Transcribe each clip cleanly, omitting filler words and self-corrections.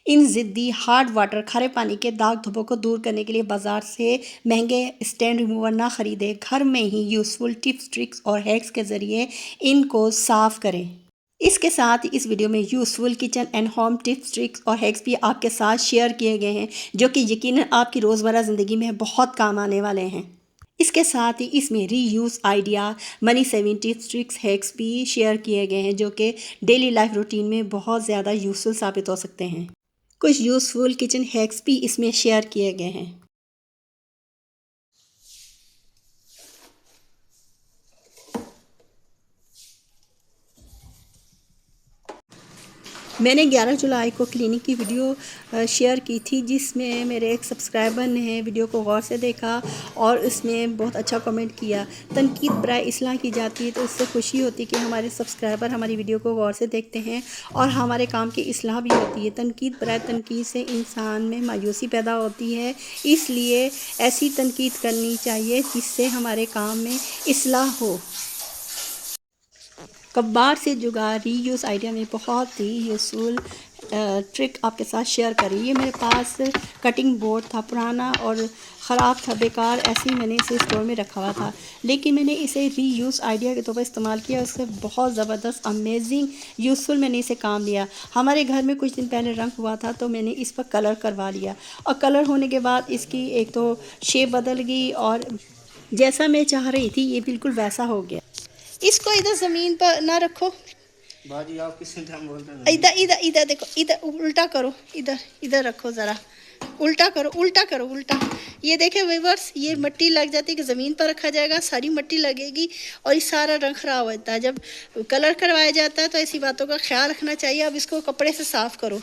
इन ज़िद्दी hard water खारे पानी के दाग धब्बों को दूर करने के लिए बाज़ार से महंगे स्टेन रिमूवर ना ख़रीदें। घर में ही यूज़फुल टिप्स, ट्रिक्स और हैक्स के ज़रिए इनको साफ़ करें। इसके साथ ही इस वीडियो में useful kitchen and home tips, tricks और हैक्स भी आपके साथ शेयर किए गए हैं, जो कि यकीनन आपकी रोज़मर्रा ज़िंदगी में बहुत काम आने वाले हैं। इसके साथ ही इसमें reuse idea, money saving tips, tricks, hacks भी शेयर किए गए हैं, जो कि डेली लाइफ रूटीन में बहुत ज़्यादा यूज़फुल साबित हो सकते हैं। कुछ यूज़फुल किचन हैक्स भी इसमें शेयर किए गए हैं। मैंने 11 जुलाई को क्लीनिक की वीडियो शेयर की थी, जिसमें मेरे एक सब्सक्राइबर ने वीडियो को गौर से देखा और उसमें बहुत अच्छा कमेंट किया। तनकीद बराए इस्लाह की जाती है, तो इससे खुशी होती है कि हमारे सब्सक्राइबर हमारी वीडियो को गौर से देखते हैं और हमारे काम की इस्लाह भी होती है। तनकीद बराए तनकीद से इंसान में मायूसी पैदा होती है, इसलिए ऐसी तनकीद करनी चाहिए जिससे हमारे काम में इस्लाह हो। कबाड़ से जुगाड़ रीयूज़ आइडिया में बहुत ही यूज़फुल ट्रिक आपके साथ शेयर करी। ये मेरे पास कटिंग बोर्ड था, पुराना और ख़राब था, बेकार, ऐसे ही मैंने इसे स्टोर में रखा हुआ था, लेकिन मैंने इसे रीयूज़ आइडिया के तौर पर इस्तेमाल किया। उससे बहुत ज़बरदस्त, अमेजिंग, यूज़फुल मैंने इसे काम लिया। हमारे घर में कुछ दिन पहले रंग हुआ था, तो मैंने इस पर कलर करवा लिया और कलर होने के बाद इसकी एक तो शेप बदल गई और जैसा मैं चाह रही थी ये बिल्कुल वैसा हो गया। इसको इधर ज़मीन पर ना रखो बाजी, आप किस टाइम बोलते हैं? इधर इधर इधर देखो, इधर उल्टा करो, इधर इधर रखो, ज़रा उल्टा करो, उल्टा करो, उल्टा। ये देखे व्यूअर्स, ये मिट्टी लग जाती है कि ज़मीन पर रखा जाएगा, सारी मिट्टी लगेगी और ये सारा रंग ख़राब होता है। जब कलर करवाया जाता है तो ऐसी बातों का ख्याल रखना चाहिए। अब इसको कपड़े से साफ़ करो।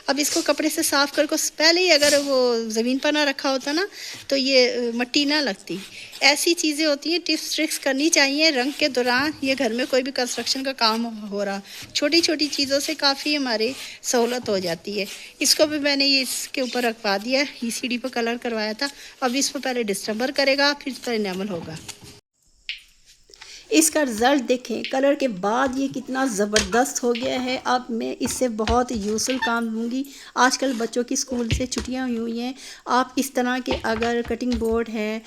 अब इसको कपड़े से साफ़ कर को पहले ही अगर वो ज़मीन पर ना रखा होता ना, तो ये मिट्टी ना लगती। ऐसी चीज़ें होती हैं, टिप्स ट्रिक्स करनी चाहिए रंग के दौरान। ये घर में कोई भी कंस्ट्रक्शन का काम हो रहा, छोटी छोटी चीज़ों से काफ़ी हमारी सहूलत हो जाती है। इसको भी मैंने ये इसके ऊपर रखवा दिया, ये सीढ़ी पर कलर करवाया था। अब इस पर पहले डिस्टेंबर करेगा, फिर इस पर इनेमल होगा। इसका रिज़ल्ट देखें, कलर के बाद ये कितना ज़बरदस्त हो गया है। अब मैं इससे बहुत यूज़फुल काम लूँगी। आजकल बच्चों की स्कूल से छुट्टियां हुई हैं, आप इस तरह के अगर कटिंग बोर्ड है,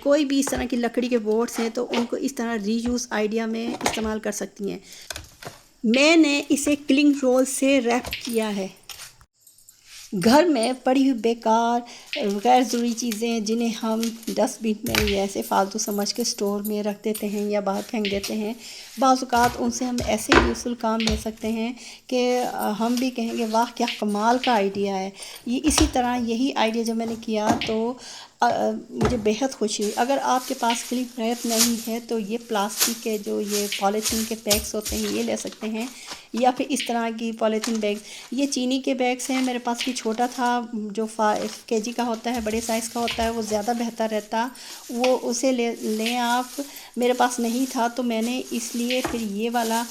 कोई भी इस तरह की लकड़ी के बोर्ड्स हैं, तो उनको इस तरह रीयूज़ आइडिया में इस्तेमाल कर सकती हैं। मैंने इसे क्लिंग रोल से रैप किया है। घर में पड़ी हुई बेकार गैर ज़रूरी चीज़ें, जिन्हें हम डस्टबिन में या ऐसे फालतू समझ के स्टोर में रख देते हैं या बाहर फेंक देते हैं, बाज़ औक़ात उनसे हम ऐसे यूज़फुल काम ले सकते हैं कि हम भी कहेंगे वाह क्या कमाल का आइडिया है ये। इसी तरह यही आइडिया जब मैंने किया तो मुझे बेहद खुशी हुई। अगर आपके पास क्लिप रैप नहीं है तो ये प्लास्टिक के जो ये पॉलीथीन के बैग्स होते हैं ये ले सकते हैं, या फिर इस तरह की पॉलीथीन बैग्स। ये चीनी के बैग्स हैं, मेरे पास भी छोटा था जो 5 kg का होता है, बड़े साइज़ का होता है, वो ज़्यादा बेहतर रहता, वो उसे ले लें आप। मेरे पास नहीं था तो मैंने इसलिए फिर ये वाला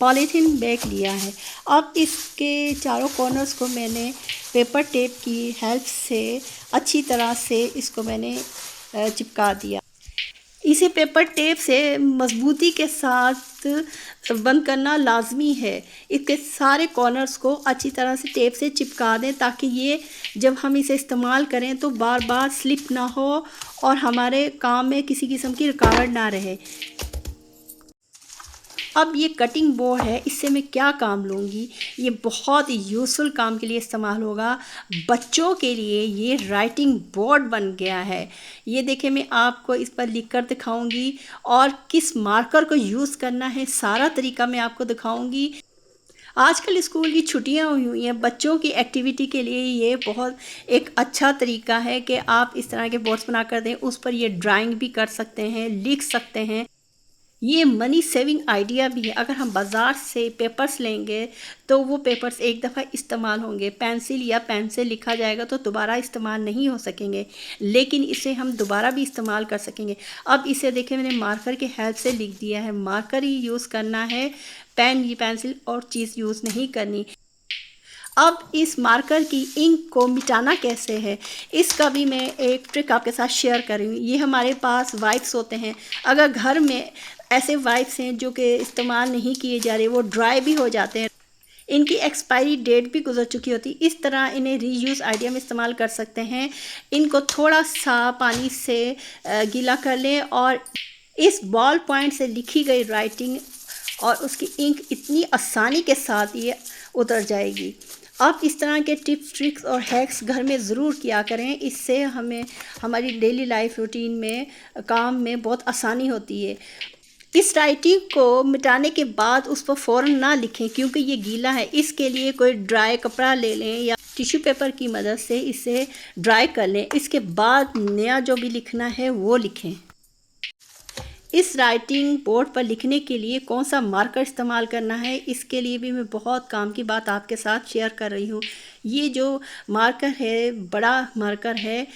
पॉलीथीन बैग लिया है। अब इसके चारों कॉर्नर्स को मैंने पेपर टेप की हेल्प से अच्छी तरह से इसको मैंने चिपका दिया। इसे पेपर टेप से मजबूती के साथ बंद करना लाजमी है। इसके सारे कॉर्नर्स को अच्छी तरह से टेप से चिपका दें, ताकि ये जब हम इसे इस्तेमाल करें तो बार बार स्लिप ना हो और हमारे काम में किसी किस्म की रुकावट ना रहे। अब ये कटिंग बोर्ड है, इससे मैं क्या काम लूँगी, ये बहुत यूज़फुल काम के लिए इस्तेमाल होगा। बच्चों के लिए ये राइटिंग बोर्ड बन गया है। ये देखिए, मैं आपको इस पर लिख कर दिखाऊँगी और किस मार्कर को यूज़ करना है, सारा तरीका मैं आपको दिखाऊँगी। आजकल स्कूल की छुट्टियां हुई हैं, बच्चों की एक्टिविटी के लिए ये बहुत एक अच्छा तरीका है कि आप इस तरह के बोर्ड्स बना कर दें। उस पर ये ड्राइंग भी कर सकते हैं, लिख सकते हैं। ये मनी सेविंग आइडिया भी है। अगर हम बाज़ार से पेपर्स लेंगे तो वो पेपर्स एक दफ़ा इस्तेमाल होंगे, पेंसिल या पेन से लिखा जाएगा तो दोबारा इस्तेमाल नहीं हो सकेंगे, लेकिन इसे हम दोबारा भी इस्तेमाल कर सकेंगे। अब इसे देखिए, मैंने मार्कर के हेल्प से लिख दिया है। मार्कर ही यूज़ करना है, पेन या पेंसिल और चीज़ यूज़ नहीं करनी। अब इस मार्कर की इंक को मिटाना कैसे है, इसका भी मैं एक ट्रिक आपके साथ शेयर करूँगी। ये हमारे पास वाइप्स होते हैं, अगर घर में ऐसे वाइप्स हैं जो कि इस्तेमाल नहीं किए जा रहे, वो ड्राई भी हो जाते हैं, इनकी एक्सपायरी डेट भी गुजर चुकी होती। इस तरह इन्हें रीयूज़ आइडिया में इस्तेमाल कर सकते हैं। इनको थोड़ा सा पानी से गीला कर लें और इस बॉल पॉइंट से लिखी गई राइटिंग और उसकी इंक इतनी आसानी के साथ ये उतर जाएगी। आप इस तरह के टिप्स ट्रिक्स और हैक्स घर में ज़रूर किया करें। इससे हमें हमारी डेली लाइफ रूटीन में काम में बहुत आसानी होती है। इस राइटिंग को मिटाने के बाद उस पर फ़ौरन ना लिखें क्योंकि ये गीला है। इसके लिए कोई ड्राई कपड़ा ले लें या टिश्यू पेपर की मदद से इसे ड्राई कर लें। इसके बाद नया जो भी लिखना है वो लिखें। इस राइटिंग बोर्ड पर लिखने के लिए कौन सा मार्कर इस्तेमाल करना है, इसके लिए भी मैं बहुत काम की बात आपके साथ शेयर कर रही हूँ। ये जो मार्कर है बड़ा मार्कर है,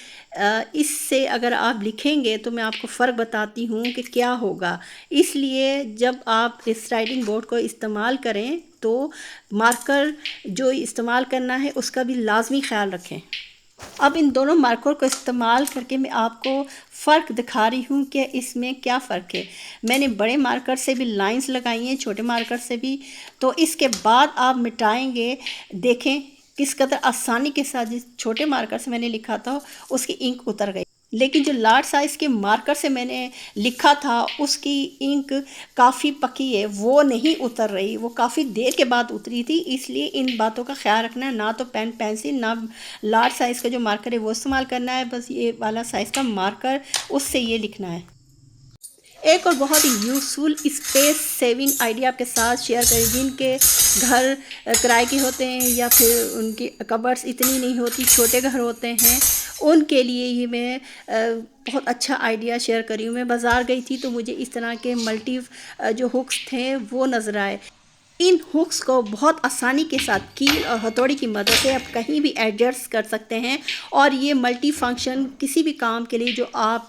इससे अगर आप लिखेंगे तो मैं आपको फ़र्क बताती हूँ कि क्या होगा। इसलिए जब आप इस राइटिंग बोर्ड को इस्तेमाल करें तो मार्कर जो इस्तेमाल करना है उसका भी लाजमी ख्याल रखें। अब इन दोनों मार्कर को इस्तेमाल करके मैं आपको फ़र्क दिखा रही हूँ कि इसमें क्या फ़र्क है। मैंने बड़े मार्कर से भी लाइंस लगाई हैं, छोटे मार्कर से भी। तो इसके बाद आप मिटाएंगे, देखें किस कदर आसानी के साथ जिस छोटे मार्कर से मैंने लिखा था उसकी इंक उतर गई। लेकिन जो लार्ज साइज़ के मार्कर से मैंने लिखा था उसकी इंक काफ़ी पकी है, वो नहीं उतर रही, वो काफ़ी देर के बाद उतरी थी। इसलिए इन बातों का ख्याल रखना है, ना तो पेन पेंसिल ना लार्ज साइज़ का जो मार्कर है वो इस्तेमाल करना है, बस ये वाला साइज़ का मार्कर उससे ये लिखना है। एक और बहुत ही यूज़फुल स्पेस सेविंग आइडिया आपके साथ शेयर करें। जिनके घर किराए के होते हैं या फिर उनकी कबर्ड्स इतनी नहीं होती, छोटे घर होते हैं, उनके लिए ही मैं बहुत अच्छा आइडिया शेयर करी हूँ। मैं बाज़ार गई थी तो मुझे इस तरह के मल्टी जो हुक्स थे वो नज़र आए। इन हुक्स को बहुत आसानी के साथ कील और हथौड़ी की मदद से आप कहीं भी एडजस्ट कर सकते हैं और ये मल्टी फंक्शन किसी भी काम के लिए जो आप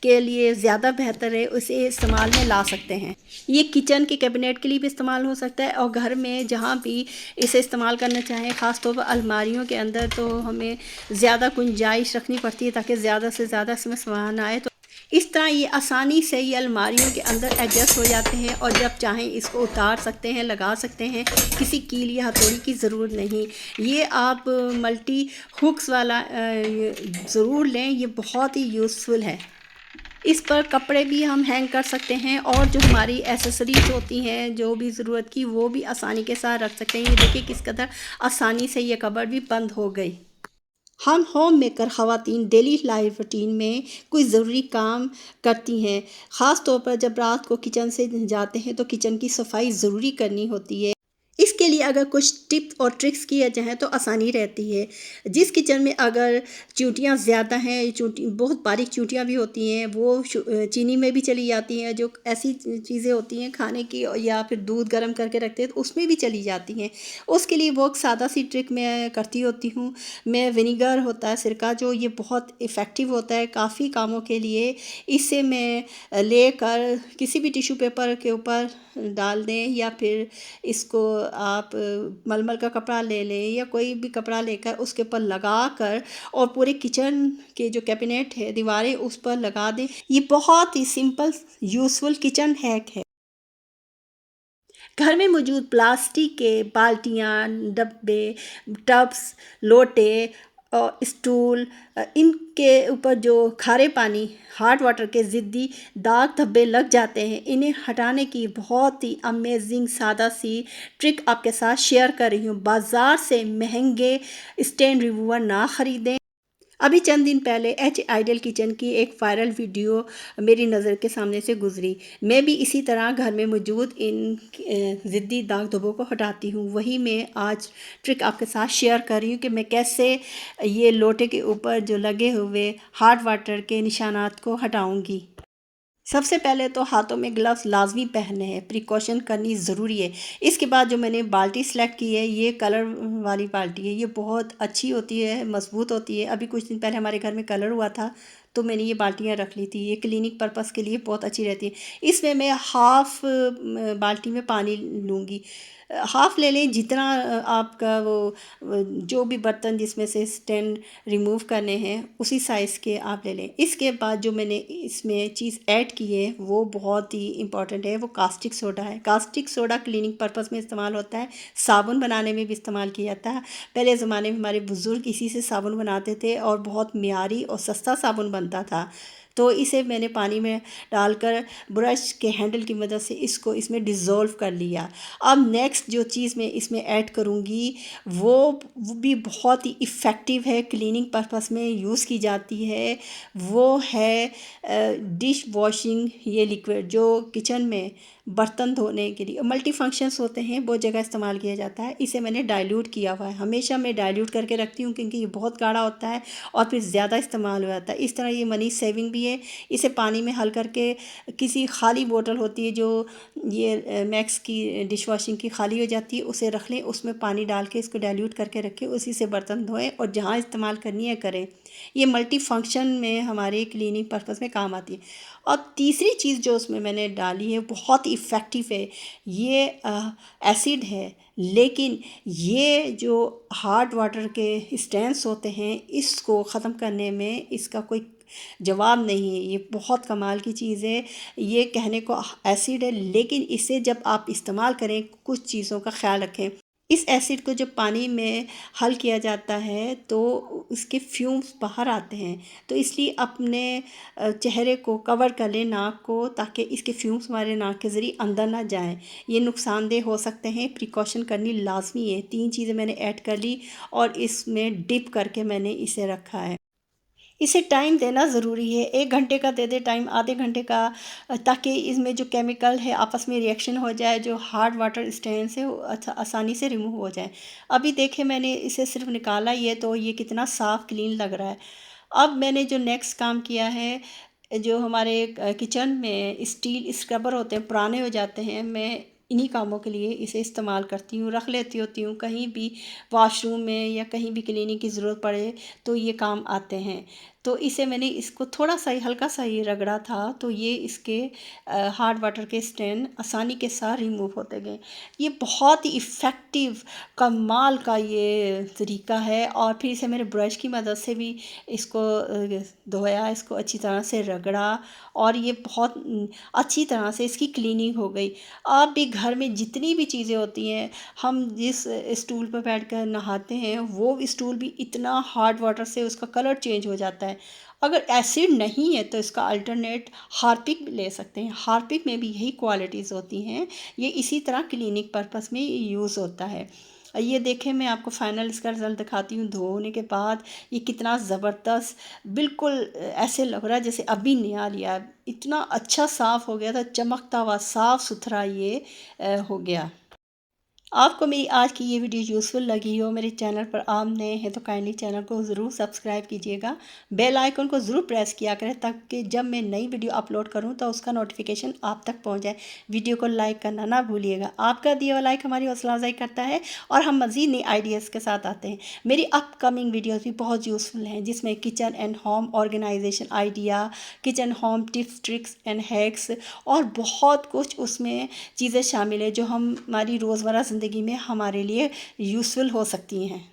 के लिए ज़्यादा बेहतर है उसे इस्तेमाल में ला सकते हैं। ये किचन के कैबिनेट के लिए भी इस्तेमाल हो सकता है और घर में जहाँ भी इसे इस्तेमाल करना चाहें, ख़ास तौर पर अलमारियों के अंदर तो हमें ज़्यादा गुंजाइश रखनी पड़ती है ताकि ज़्यादा से ज़्यादा इसमें सामान आए। तो इस तरह ये आसानी से ये अलमारियों के अंदर एडजस्ट हो जाते हैं और जब चाहें इसको उतार सकते हैं, लगा सकते हैं, किसी कील या हथौड़ी की ज़रूरत नहीं। ये आप मल्टी हुक्स वाला ज़रूर लें, ये बहुत ही यूज़फुल है। इस पर कपड़े भी हम हैंग कर सकते हैं और जो हमारी एसेसरीज होती हैं जो भी ज़रूरत की वो भी आसानी के साथ रख सकते हैं। ये देखिए किस कदर आसानी से ये कबर्ड भी बंद हो गई। हम होम मेकर ख़वातीन डेली लाइफ रूटीन में कोई ज़रूरी काम करती हैं। ख़ास तौर पर जब रात को किचन से जाते हैं तो किचन की सफाई ज़रूरी करनी होती है। इसके लिए अगर कुछ टिप्स और ट्रिक्स किए जाएँ तो आसानी रहती है। जिस किचन में अगर चींटियाँ ज़्यादा हैं, चींटी बहुत बारीक चींटियाँ भी होती हैं, वो चीनी में भी चली जाती हैं। जो ऐसी चीज़ें होती हैं खाने की या फिर दूध गर्म करके रखते हैं तो उसमें भी चली जाती हैं। उसके लिए बहुत सादा सी ट्रिक मैं करती होती हूँ। मैं विनीगर होता है, सिरका, जो ये बहुत इफ़ेक्टिव होता है काफ़ी कामों के लिए। इसे मैं लेकर किसी भी टिश्यू पेपर के ऊपर डाल दें या फिर इसको आप मलमल का कपड़ा ले लें या कोई भी कपड़ा लेकर उसके ऊपर लगा कर और पूरे किचन के जो कैबिनेट है दीवारें उस पर लगा दें। ये बहुत ही सिंपल यूज़फुल किचन हैक है। घर में मौजूद प्लास्टिक के बाल्टियाँ, डब्बे, टब्स, लोटे और स्टूल, इनके ऊपर जो खारे पानी हॉट वाटर के ज़िद्दी दाग धब्बे लग जाते हैं, इन्हें हटाने की बहुत ही अमेजिंग सादा सी ट्रिक आपके साथ शेयर कर रही हूँ। बाज़ार से महंगे स्टेन रिमूवर ना ख़रीदें। अभी चंद दिन पहले एच आइडल किचन की एक वायरल वीडियो मेरी नज़र के सामने से गुजरी। मैं भी इसी तरह घर में मौजूद इन ज़िद्दी दाग धब्बों को हटाती हूँ। वही मैं आज ट्रिक आपके साथ शेयर कर रही हूँ कि मैं कैसे ये लोटे के ऊपर जो लगे हुए हॉट वाटर के निशानात को हटाऊँगी। सबसे पहले तो हाथों में ग्लव्स लाजमी पहनने हैं, प्रिकॉशन करनी ज़रूरी है। इसके बाद जो मैंने बाल्टी सेलेक्ट की है ये कलर वाली बाल्टी है। ये बहुत अच्छी होती है, मज़बूत होती है। अभी कुछ दिन पहले हमारे घर में कलर हुआ था तो मैंने ये बाल्टियाँ रख ली थी। ये क्लीनिक पर्पस के लिए बहुत अच्छी रहती है। इसमें मैं हाफ़ बाल्टी में पानी लूँगी। हाफ़ ले लें जितना आपका जो भी बर्तन जिसमें से स्टैंड रिमूव करने हैं उसी साइज़ के आप ले लें। इसके बाद जो मैंने इसमें चीज़ ऐड की है वो बहुत ही इम्पॉर्टेंट है, वो कास्टिक सोडा है। कास्टिक सोडा क्लीनिंग पर्पस में इस्तेमाल होता है, साबुन बनाने में भी इस्तेमाल किया जाता है। पहले ज़माने में हमारे बुज़ुर्ग इसी से साबुन बनाते थे और बहुत मियारी और सस्ता साबुन बनता था। तो इसे मैंने पानी में डालकर ब्रश के हैंडल की मदद से इसको इसमें डिज़ोल्व कर लिया। अब नेक्स्ट जो चीज़ मैं इसमें ऐड करूँगी वो भी बहुत ही इफ़ेक्टिव है, क्लीनिंग पर्पस में यूज़ की जाती है। वो है डिश वॉशिंग ये लिक्विड जो किचन में बर्तन धोने के लिए मल्टी फंक्शंस होते हैं वो जगह इस्तेमाल किया जाता है। इसे मैंने डाइल्यूट किया हुआ है। हमेशा मैं डाइल्यूट करके रखती हूँ क्योंकि ये बहुत गाढ़ा होता है और फिर ज़्यादा इस्तेमाल हो जाता है। इस तरह ये मनी सेविंग भी है। इसे पानी में हल करके किसी खाली बोतल होती है जो ये मैक्स की डिश वॉशिंग की खाली हो जाती है उसे रख लें, उसमें पानी डाल के इसको डाइल्यूट करके रखें, उसी से बर्तन धोएं और जहाँ इस्तेमाल करनी है करें। ये मल्टी फंक्शन में हमारे क्लीनिंग पर्पस में काम आती है। और तीसरी चीज़ जो उसमें मैंने डाली है बहुत इफ़ेक्टिव है, ये एसिड है। लेकिन ये जो हार्ड वाटर के स्टैंड्स होते हैं इसको ख़त्म करने में इसका कोई जवाब नहीं है। ये बहुत कमाल की चीज़ है। ये कहने को एसिड है लेकिन इसे जब आप इस्तेमाल करें कुछ चीज़ों का ख्याल रखें। इस एसिड को जब पानी में हल किया जाता है तो उसके फ्यूम्स बाहर आते हैं, तो इसलिए अपने चेहरे को कवर कर लें, नाक को, ताकि इसके फ्यूम्स हमारे नाक के ज़रिए अंदर ना जाएं। ये नुकसानदेह हो सकते हैं, प्रिकॉशन करनी लाजमी है। 3 चीज़ें मैंने ऐड कर ली और इसमें डिप करके मैंने इसे रखा है। इसे टाइम देना ज़रूरी है, 1 घंटे का दे दें टाइम, आधे घंटे का, ताकि इसमें जो केमिकल है आपस में रिएक्शन हो जाए, जो हार्ड वाटर स्टेन्स है वो आसानी से रिमूव हो जाए। अभी देखें मैंने इसे सिर्फ निकाला ही है तो ये कितना साफ़ क्लीन लग रहा है। अब मैंने जो नेक्स्ट काम किया है, जो हमारे किचन में स्टील स्क्रबर होते हैं पुराने हो जाते हैं, मैं इन्हीं कामों के लिए इसे इस्तेमाल करती हूँ, रख लेती होती हूँ कहीं भी वॉशरूम में या कहीं भी क्लीनिंग की ज़रूरत पड़े तो ये काम आते हैं। तो इसे मैंने इसको थोड़ा सा ही हल्का सा ही रगड़ा था तो ये इसके हार्ड वाटर के स्टेन आसानी के साथ रिमूव होते गए। ये बहुत ही इफ़ेक्टिव कमाल का ये तरीका है। और फिर इसे मैंने ब्रश की मदद से भी इसको धोया, इसको अच्छी तरह से रगड़ा और ये बहुत अच्छी तरह से इसकी क्लीनिंग हो गई। आप भी घर में जितनी भी चीज़ें होती हैं, हम जिस स्टूल पर बैठकर नहाते हैं वो स्टूल भी इतना हार्ड वाटर से उसका कलर चेंज हो जाता है। अगर एसिड नहीं है तो इसका अल्टरनेट हार्पिक ले सकते हैं। हार्पिक में भी यही क्वालिटीज़ होती हैं। ये इसी तरह क्लीनिक पर्पस में यूज़ होता है। ये देखें, मैं आपको फ़ाइनल इसका रिज़ल्ट दिखाती हूँ धोने के बाद। ये कितना ज़बरदस्त, बिल्कुल ऐसे लग रहा है जैसे अभी नया लिया है। इतना अच्छा साफ़ हो गया था, चमकता हुआ साफ़ सुथरा ये हो गया। आपको मेरी आज की ये वीडियो यूज़फुल लगी हो, मेरे चैनल पर आप नए हैं तो काइंडली चैनल को ज़रूर सब्सक्राइब कीजिएगा। बेल आइकन को ज़रूर प्रेस किया करें ताकि जब मैं नई वीडियो अपलोड करूं तो उसका नोटिफिकेशन आप तक पहुंच जाए। वीडियो को लाइक करना ना भूलिएगा। आपका दिया हुआ लाइक हमारी हौसला अफजाई करता है और हम मज़ीद नई आइडियाज़ के साथ आते हैं। मेरी अपकमिंग वीडियोज़ भी बहुत यूज़फुल हैं जिसमें kitchen and home organization idea, kitchen home tips tricks and hacks और बहुत कुछ उसमें चीज़ें शामिल है जो हमारी रोज़मर्रा ज़िंदगी में हमारे लिए यूज़फुल हो सकती हैं।